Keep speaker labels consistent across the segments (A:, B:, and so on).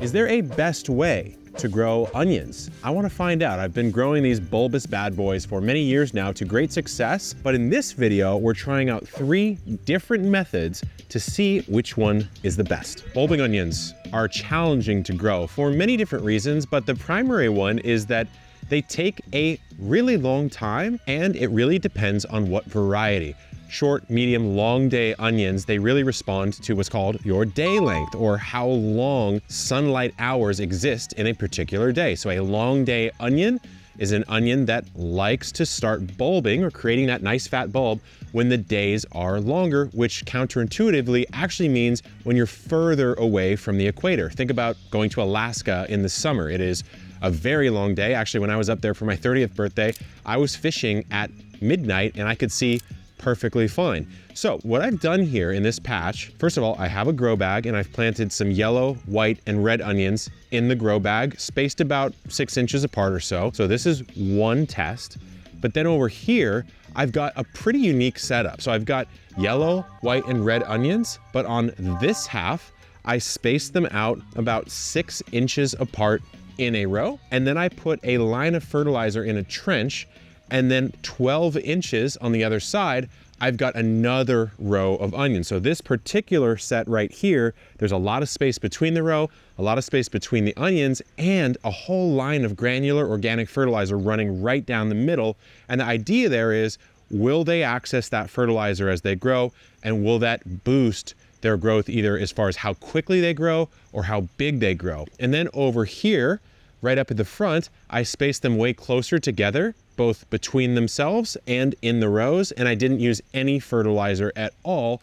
A: Is there a best way to grow onions? I want to find out. I've been growing these bulbous bad boys for many years now to great success, but in this video, we're trying out 3 different methods to see which one is the best. Bulbing onions are challenging to grow for many different reasons, but the primary one is that they take a really long time, and it really depends on what variety. Short, medium, long day onions, they really respond to what's called your day length, or how long sunlight hours exist in a particular day. So a long day onion is an onion that likes to start bulbing or creating that nice fat bulb when the days are longer, which counterintuitively actually means when you're further away from the equator. Think about going to Alaska in the summer. It is a very long day. Actually, when I was up there for my 30th birthday, I was fishing at midnight and I could see perfectly fine. So what I've done here in this patch, first of all, I have a grow bag and I've planted some yellow, white, and red onions in the grow bag, spaced about 6 inches apart or so. So this is one test. But then over here, I've got a pretty unique setup. So I've got yellow, white, and red onions, but on this half, I spaced them out about 6 inches apart in a row. And then I put a line of fertilizer in a trench, and then 12 inches on the other side, I've got another row of onions. So this particular set right here, there's a lot of space between the row, a lot of space between the onions, and a whole line of granular organic fertilizer running right down the middle. And the idea there is, will they access that fertilizer as they grow? And will that boost their growth either as far as how quickly they grow or how big they grow? And then over here, right up at the front, I spaced them way closer together, both between themselves and in the rows, and I didn't use any fertilizer at all.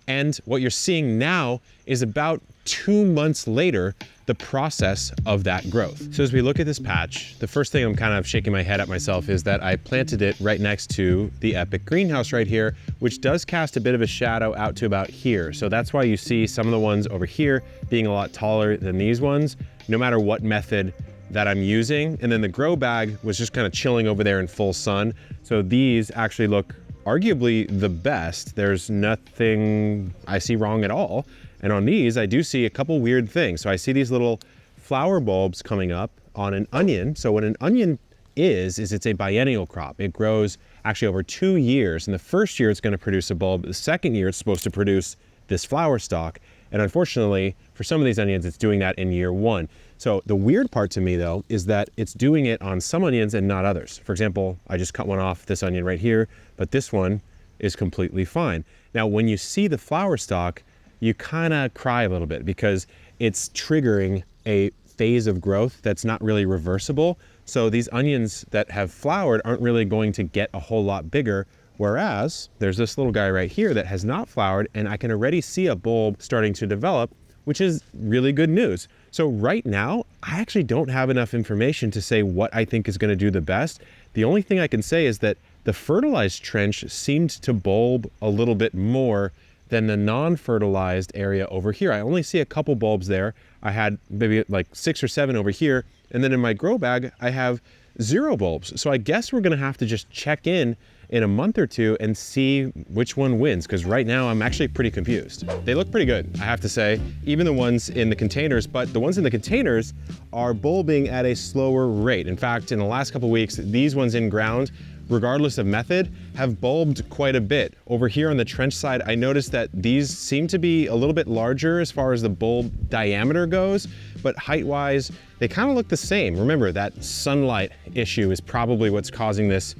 A: And what you're seeing now is about 2 months later, the process of that growth. So as we look at this patch, the first thing I'm kind of shaking my head at myself is that I planted it right next to the Epic greenhouse right here, which does cast a bit of a shadow out to about here. So that's why you see some of the ones over here being a lot taller than these ones, no matter what method that I'm using. And then the grow bag was just kind of chilling over there in full sun. So these actually look arguably the best. There's nothing I see wrong at all. And on these, I do see a couple weird things. So I see these little flower bulbs coming up on an onion. So what an onion is it's a biennial crop. It grows actually over 2 years. And the first year it's going to produce a bulb. The second year it's supposed to produce this flower stalk. And unfortunately, for some of these onions, it's doing that in year 1. So the weird part to me though, is that it's doing it on some onions and not others. For example, I just cut one off this onion right here, but this one is completely fine. Now, when you see the flower stalk, you kind of cry a little bit because it's triggering a phase of growth that's not really reversible. So these onions that have flowered aren't really going to get a whole lot bigger. Whereas there's this little guy right here that has not flowered, and I can already see a bulb starting to develop, which is really good news. So right now, I actually don't have enough information to say what I think is going to do the best. The only thing I can say is that the fertilized trench seemed to bulb a little bit more than the non-fertilized area over here. I only see a couple bulbs there. I had maybe like 6 or 7 over here. And then in my grow bag, I have 0 bulbs. So I guess we're going to have to just check in a month or 2 and see which one wins, because right now I'm actually pretty confused. They look pretty good, I have to say, even the ones in the containers, but the ones in the containers are bulbing at a slower rate. In fact, in the last couple of weeks, these ones in ground, regardless of method, have bulbed quite a bit. Over here on the trench side, I noticed that these seem to be a little bit larger as far as the bulb diameter goes, but height-wise, they kind of look the same. Remember, that sunlight issue is probably what's causing this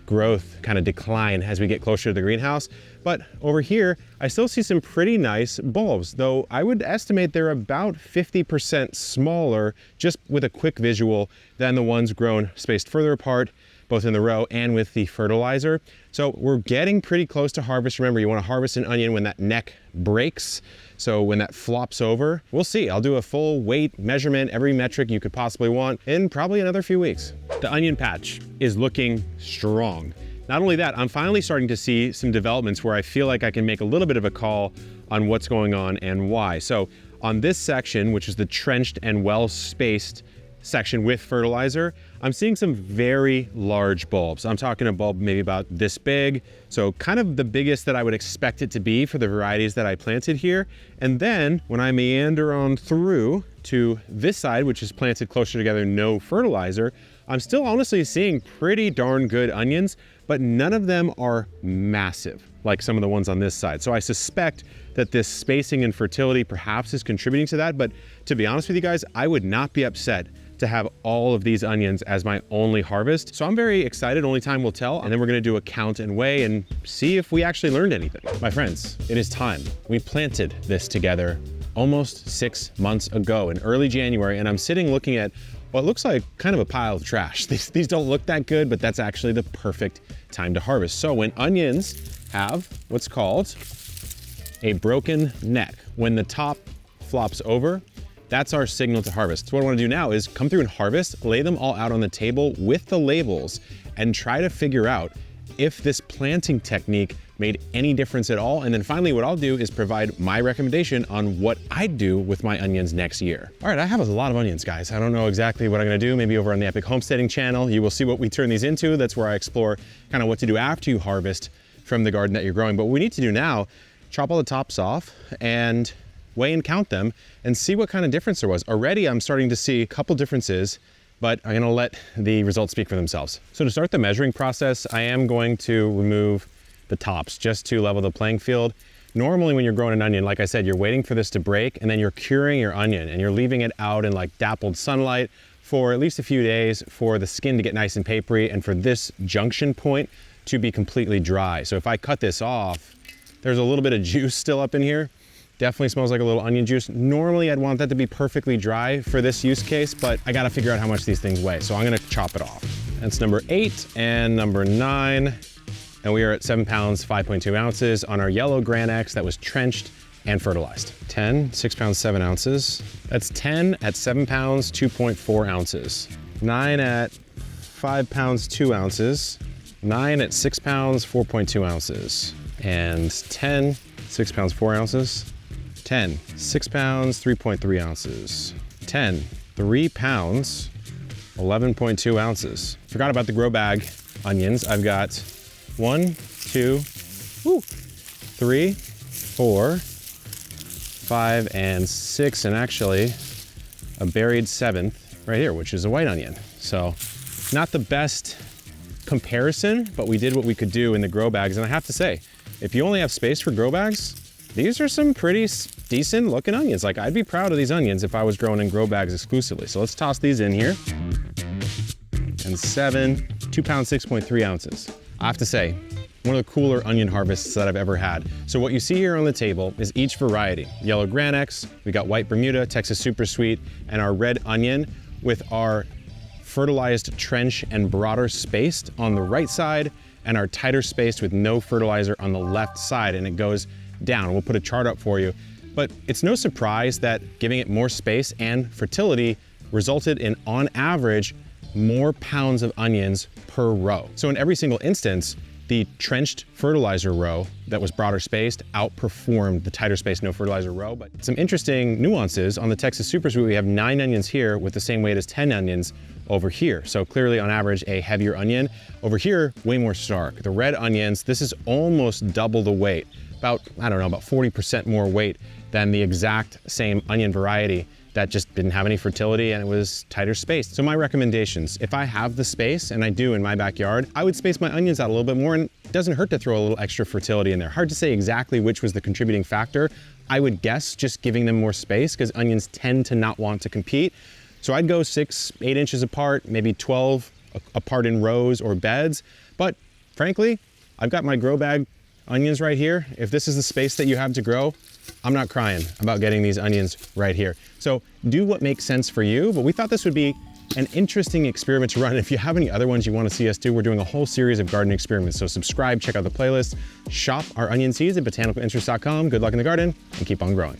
A: growth kind of decline as we get closer to the greenhouse. But over here, I still see some pretty nice bulbs, though I would estimate they're about 50% smaller, just with a quick visual, than the ones grown spaced further apart, both in the row and with the fertilizer. So we're getting pretty close to harvest. Remember, you want to harvest an onion when that neck breaks. So when that flops over, we'll see. I'll do a full weight measurement, every metric you could possibly want, in probably another few weeks. The onion patch is looking strong. Not only that, I'm finally starting to see some developments where I feel like I can make a little bit of a call on what's going on and why. So on this section, which is the trenched and well-spaced section with fertilizer, I'm seeing some very large bulbs. I'm talking a bulb maybe about this big, so kind of the biggest that I would expect it to be for the varieties that I planted here. And then when I meander on through to this side, which is planted closer together, no fertilizer, I'm still honestly seeing pretty darn good onions, but none of them are massive like some of the ones on this side. So I suspect that this spacing and fertility perhaps is contributing to that. But to be honest with you guys, I would not be upset to have all of these onions as my only harvest. So I'm very excited, only time will tell. And then we're gonna do a count and weigh and see if we actually learned anything. My friends, it is time. We planted this together almost 6 months ago in early January, and I'm sitting looking at what looks like kind of a pile of trash. These don't look that good, but that's actually the perfect time to harvest. So when onions have what's called a broken neck, when the top flops over, that's our signal to harvest. So what I want to do now is come through and harvest, lay them all out on the table with the labels, and try to figure out if this planting technique made any difference at all. And then finally, what I'll do is provide my recommendation on what I'd do with my onions next year. All right, I have a lot of onions, guys. I don't know exactly what I'm gonna do. Maybe over on the Epic Homesteading channel, you will see what we turn these into. That's where I explore kind of what to do after you harvest from the garden that you're growing. But what we need to do now, chop all the tops off and weigh and count them and see what kind of difference there was. Already, I'm starting to see a couple differences, but I'm gonna let the results speak for themselves. So to start the measuring process, I am going to remove the tops just to level the playing field. Normally when you're growing an onion, like I said, you're waiting for this to break and then you're curing your onion and you're leaving it out in like dappled sunlight for at least a few days for the skin to get nice and papery and for this junction point to be completely dry. So if I cut this off, there's a little bit of juice still up in here. Definitely smells like a little onion juice. Normally I'd want that to be perfectly dry for this use case, but I gotta figure out how much these things weigh. So I'm gonna chop it off. That's number 8 and number 9. And we are at 7 pounds, 5.2 ounces on our yellow Gran X that was trenched and fertilized. 10, 6 pounds, 7 ounces. That's 10 at 7 pounds, 2.4 ounces. 9 at 5 pounds, 2 ounces. 9 at 6 pounds, 4.2 ounces. And 10, 6 pounds, 4 ounces. 10, 6 pounds, 3.3 ounces. 10, 3 pounds, 11.2 ounces. Forgot about the grow bag onions. I've got 1, 2, 3, 4, 5, and 6, and actually a buried 7th right here, which is a white onion. So not the best comparison, but we did what we could do in the grow bags. And I have to say, if you only have space for grow bags, these are some pretty decent looking onions. Like I'd be proud of these onions if I was growing in grow bags exclusively. So let's toss these in here. And 7, 2 pounds, 6.3 ounces. I have to say, one of the cooler onion harvests that I've ever had. So what you see here on the table is each variety. Yellow Gran X, we got white Bermuda, Texas Super Sweet, and our red onion with our fertilized trench and broader spaced on the right side and our tighter spaced with no fertilizer on the left side, and it goes down. We'll put a chart up for you. But it's no surprise that giving it more space and fertility resulted in, on average, more pounds of onions per row. So in every single instance, the trenched fertilizer row that was broader spaced outperformed the tighter spaced no fertilizer row. But some interesting nuances on the Texas Super Sweet, we have 9 onions here with the same weight as 10 onions over here. So clearly on average, a heavier onion. Over here, way more stark. The red onions, this is almost double the weight. About, I don't know, about 40% more weight than the exact same onion variety that just didn't have any fertility and it was tighter spaced. So my recommendations, if I have the space, and I do in my backyard, I would space my onions out a little bit more, and it doesn't hurt to throw a little extra fertility in there. Hard to say exactly which was the contributing factor. I would guess just giving them more space because onions tend to not want to compete. So I'd go 6, 8 inches apart, maybe 12 apart in rows or beds. But frankly, I've got my grow bag onions right here. If this is the space that you have to grow, I'm not crying about getting these onions right here. So do what makes sense for you, but we thought this would be an interesting experiment to run. If you have any other ones you want to see us do, we're doing a whole series of garden experiments. So subscribe, check out the playlist, shop our onion seeds at botanicalinterest.com. Good luck in the garden and keep on growing.